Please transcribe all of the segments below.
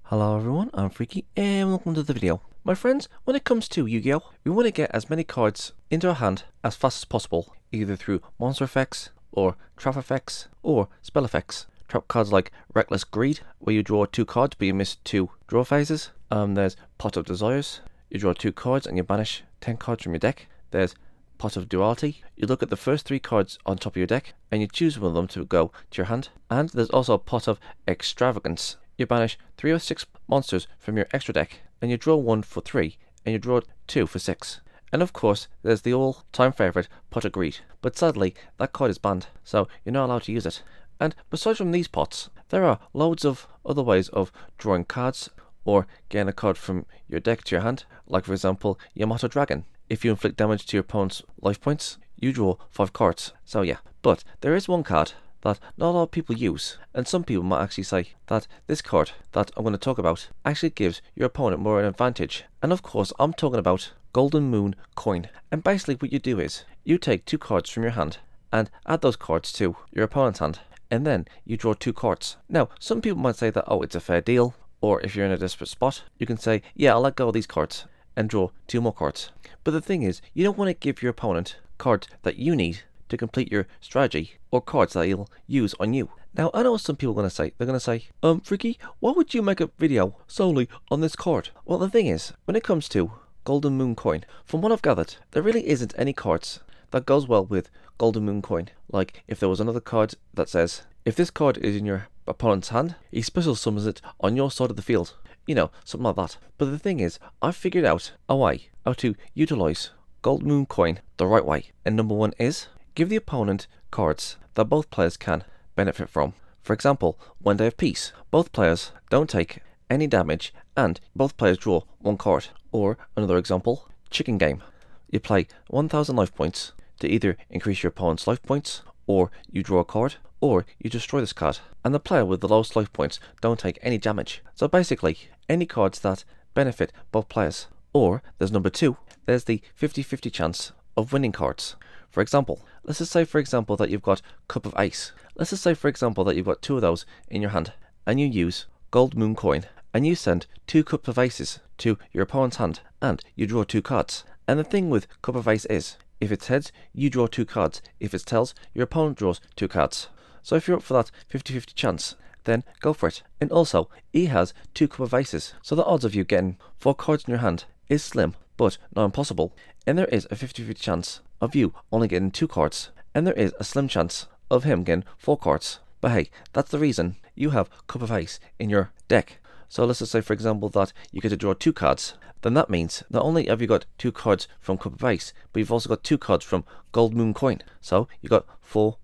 Hello everyone, I'm Freaky and welcome to the video. My friends, when it comes to Yu-Gi-Oh, we want to get as many cards into our hand as fast as possible, either through monster effects, or trap effects, or spell effects. Trap cards like Reckless Greed, where you draw 2 cards but you miss 2 draw phases. There's Pot of Desires, you draw 2 cards and you banish 10 cards from your deck. There's Pot of Duality, you look at the first 3 cards on top of your deck and you choose one of them to go to your hand. And there's also Pot of Extravagance. You banish 3 or 6 monsters from your extra deck, and you draw 1 for 3, and you draw 2 for 6. And of course, there's the all-time favourite, Pot of Greed, but sadly, that card is banned, so you're not allowed to use it. And besides from these pots, there are loads of other ways of drawing cards, or getting a card from your deck to your hand, like for example, Yamato Dragon. If you inflict damage to your opponent's life points, you draw 5 cards, so yeah. But there is one card that not a lot of people use, and some people might actually say that this card that I'm going to talk about actually gives your opponent more an advantage. And of course I'm talking about Golden Moon Coin. And basically what you do is, you take 2 cards from your hand and add those cards to your opponent's hand, and then you draw 2 cards. Now some people might say that, oh, it's a fair deal, or if you're in a desperate spot, you can say, yeah, I'll let go of these cards and draw 2 more cards. But the thing is, you don't want to give your opponent cards that you need to complete your strategy, or cards that he'll use on you. Now I know what some people are going to say. They're going to say, Freaky, why would you make a video solely on this card? Well, the thing is, when it comes to Golden Moon Coin, from what I've gathered, there really isn't any cards that goes well with Golden Moon Coin. Like if there was another card that says, if this card is in your opponent's hand, he special summons it on your side of the field. You know, something like that. But the thing is, I've figured out a way how to utilize Golden Moon Coin the right way. And number 1 is, give the opponent cards that both players can benefit from. For example, when they have peace, both players don't take any damage and both players draw 1 card. Or another example, Chicken Game. You play 1000 life points to either increase your opponent's life points, or you draw a card, or you destroy this card. And the player with the lowest life points don't take any damage. So basically, any cards that benefit both players. Or there's number 2, there's the 50-50 chance of winning cards. For example, let's just say for example that you've got Cup of Ace. Let's just say for example that you've got 2 of those in your hand, and you use Gold Moon Coin, and you send 2 Cup of Aces to your opponent's hand, and you draw 2 cards. And the thing with Cup of Ace is, if it's heads, you draw 2 cards. If it's tails, your opponent draws 2 cards. So if you're up for that 50-50 chance, then go for it. And also, he has 2 Cup of Aces, so the odds of you getting 4 cards in your hand is slim, but not impossible. And there is a 50-50 chance of you only getting 2 cards, and there is a slim chance of him getting 4 cards. But hey, that's the reason you have Cup of Ace in your deck. So let's just say for example that you get to draw 2 cards. Then that means not only have you got 2 cards from Cup of Ace, but you've also got 2 cards from Gold Moon Coin. So you got 4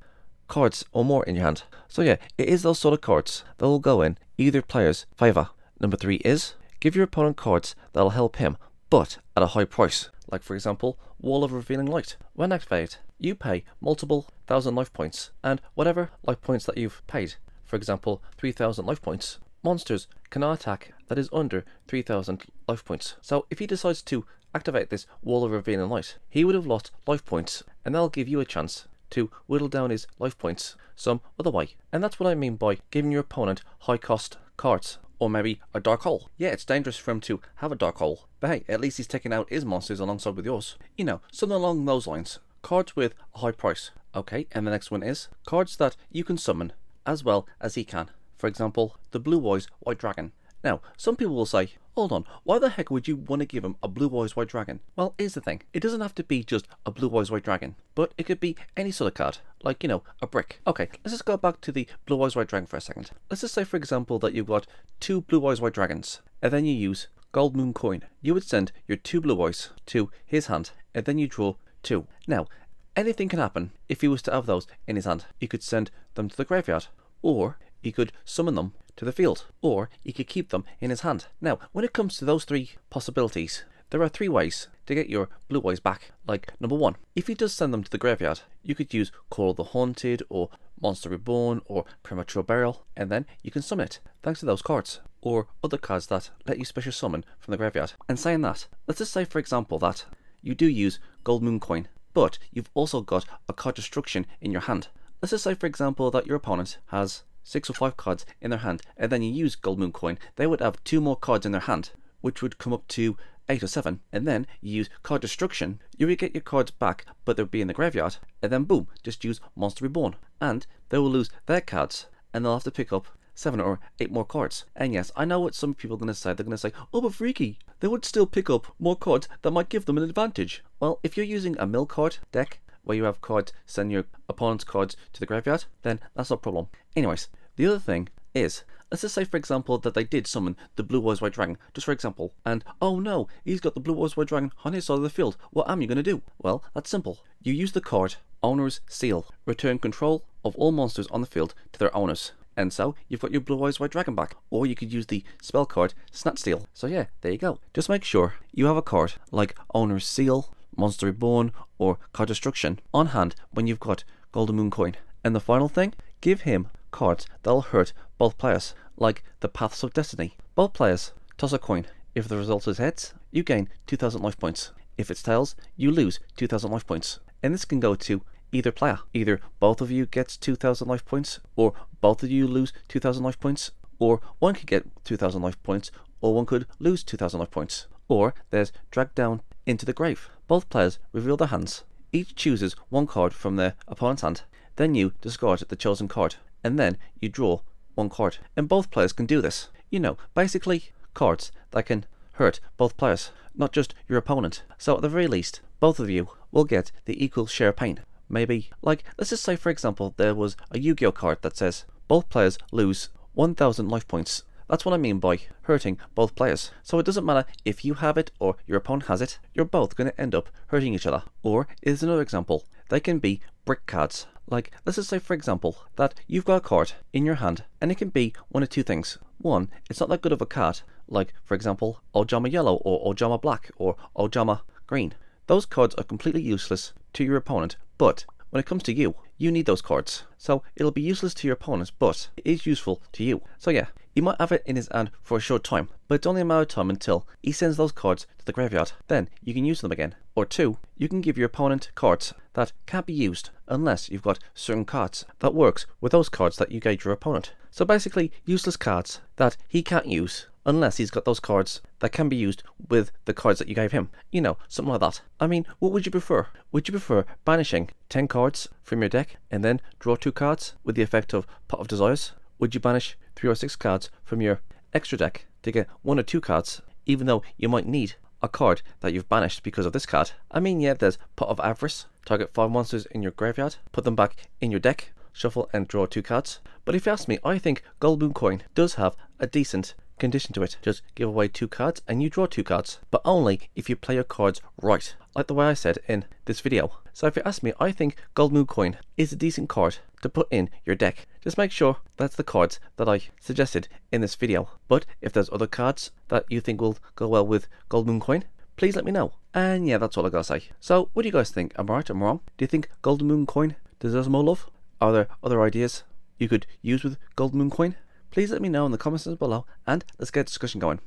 cards or more in your hand. So yeah, it is those sort of cards that will go in either player's favour. Number 3 is, give your opponent cards that will help him, but at a high price. Like for example, Wall of Revealing Light. When activated, you pay multiple 1000 life points, and whatever life points that you've paid, for example 3000 life points, monsters cannot attack that is under 3000 life points. So if he decides to activate this Wall of Revealing Light, he would have lost life points, and that'll give you a chance to whittle down his life points some other way. And that's what I mean by giving your opponent high cost cards. Or maybe a dark hole. Yeah, it's dangerous for him to have a dark hole, but hey, at least he's taking out his monsters alongside with yours. You know, something along those lines. Cards with a high price. Okay, and the next one is cards that you can summon as well as he can. For example, the Blue Eyes White Dragon. Now, some people will say, hold on, why the heck would you want to give him a Blue Eyes White Dragon? Well, here's the thing. It doesn't have to be just a Blue Eyes White Dragon, but it could be any sort of card, like, you know, a brick. Okay, let's just go back to the Blue Eyes White Dragon for a second. Let's just say, for example, that you've got 2 Blue Eyes White Dragons, and then you use Gold Moon Coin. You would send your 2 Blue Eyes to his hand, and then you draw 2. Now, anything can happen if he was to have those in his hand. You could send them to the graveyard, or he could summon them to the field, or he could keep them in his hand. Now, when it comes to those 3 possibilities, there are 3 ways to get your Blue Eyes back. Like, number 1, if he does send them to the graveyard, you could use Call of the Haunted, or Monster Reborn, or Premature Burial, and then you can summon it, thanks to those cards, or other cards that let you special summon from the graveyard. And saying that, let's just say for example that you do use Gold Moon Coin, but you've also got a card destruction in your hand. Let's just say for example that your opponent has 6 or 5 cards in their hand, and then you use Gold Moon Coin, they would have 2 more cards in their hand, which would come up to 8 or 7, and then you use Card Destruction, you would get your cards back, but they'll be in the graveyard, and then boom, just use Monster Reborn, and they will lose their cards, and they'll have to pick up 7 or 8 more cards. And yes, I know what some people are going to say. They're going to say, oh, but Freaky, they would still pick up more cards that might give them an advantage. Well, if you're using a mill card deck, where you have cards send your opponent's cards to the graveyard, then that's no problem. Anyways, the other thing is, let's just say for example that they did summon the Blue Eyes White Dragon, just for example, and oh no, he's got the Blue Eyes White Dragon on his side of the field. What am you going to do? Well, that's simple. You use the card Owner's Seal. Return control of all monsters on the field to their owners. And so, you've got your Blue Eyes White Dragon back. Or you could use the spell card Snatch Steal. So yeah, there you go. Just make sure you have a card like Owner's Seal, Monster Reborn, or Card Destruction on hand when you've got Golden Moon Coin. And the final thing, give him cards that'll hurt both players, like the Paths of Destiny. Both players toss a coin. If the result is heads, you gain 2,000 life points. If it's tails, you lose 2,000 life points. And this can go to either player. Either both of you gets 2,000 life points, or both of you lose 2,000 life points, or one could get 2,000 life points, or one could lose 2,000 life points. Or there's Dragged Down into the Grave. Both players reveal their hands. Each chooses one card from their opponent's hand. Then you discard the chosen card, and then you draw one card. And both players can do this. You know, basically cards that can hurt both players, not just your opponent. So at the very least, both of you will get the equal share of pain. Maybe, like, let's just say for example there was a Yu-Gi-Oh card that says both players lose 1,000 life points. That's what I mean by hurting both players. So it doesn't matter if you have it or your opponent has it, you're both going to end up hurting each other. Or, here's another example, they can be brick cards. Like, let's just say for example that you've got a card in your hand, and it can be one of two things. One, it's not that good of a card, like for example Ojama Yellow or Ojama Black or Ojama Green. Those cards are completely useless to your opponent, but when it comes to you, you need those cards. So it'll be useless to your opponents, but it is useful to you. So yeah, he might have it in his hand for a short time, but it's only a matter of time until he sends those cards to the graveyard. Then you can use them again. Or two, you can give your opponent cards that can't be used unless you've got certain cards that works with those cards that you gave your opponent. So basically, useless cards that he can't use unless he's got those cards that can be used with the cards that you gave him. You know, something like that. I mean, what would you prefer? Would you prefer banishing 10 cards from your deck and then draw 2 cards with the effect of Pot of Desires? Would you banish 3 or 6 cards from your extra deck to get 1 or 2 cards, even though you might need a card that you've banished because of this card? I mean, yeah, there's Pot of Avarice. Target 5 monsters in your graveyard, put them back in your deck, shuffle and draw 2 cards. But if you ask me, I think Gold Moon Coin does have a decent condition to it. Just give away 2 cards and you draw 2 cards, but only if you play your cards right, like the way I said in this video. So if you ask me, I think Gold Moon Coin is a decent card to put in your deck. Just make sure that's the cards that I suggested in this video. But if there's other cards that you think will go well with Gold Moon Coin, please let me know. And yeah, that's all I gotta say. So what do you guys think? Am I right? Am I wrong? Do you think Gold Moon Coin deserves more love? Are there other ideas you could use with Gold Moon Coin? Please let me know in the comments below, and let's get a discussion going.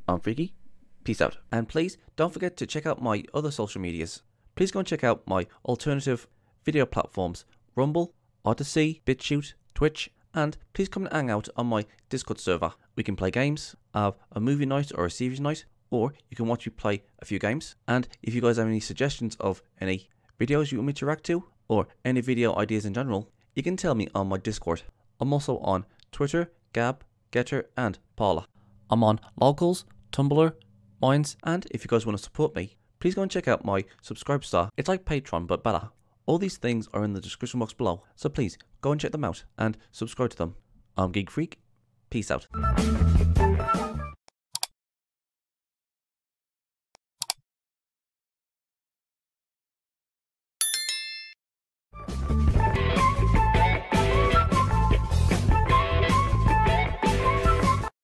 I'm Freaky, peace out. And please don't forget to check out my other social medias. Please go and check out my alternative video platforms, Rumble, Odyssey, BitChute, Twitch, and please come and hang out on my Discord server. We can play games, have a movie night or a series night, or you can watch me play a few games. And if you guys have any suggestions of any videos you want me to react to, or any video ideas in general, you can tell me on my Discord. I'm also on Twitter, Gab, Getter, and Paula. I'm on Locals, Tumblr, Minds, and if you guys want to support me, please go and check out my Subscribe Star. It's like Patreon, but better. All these things are in the description box below, so please go and check them out and subscribe to them. I'm Geek Freak, peace out.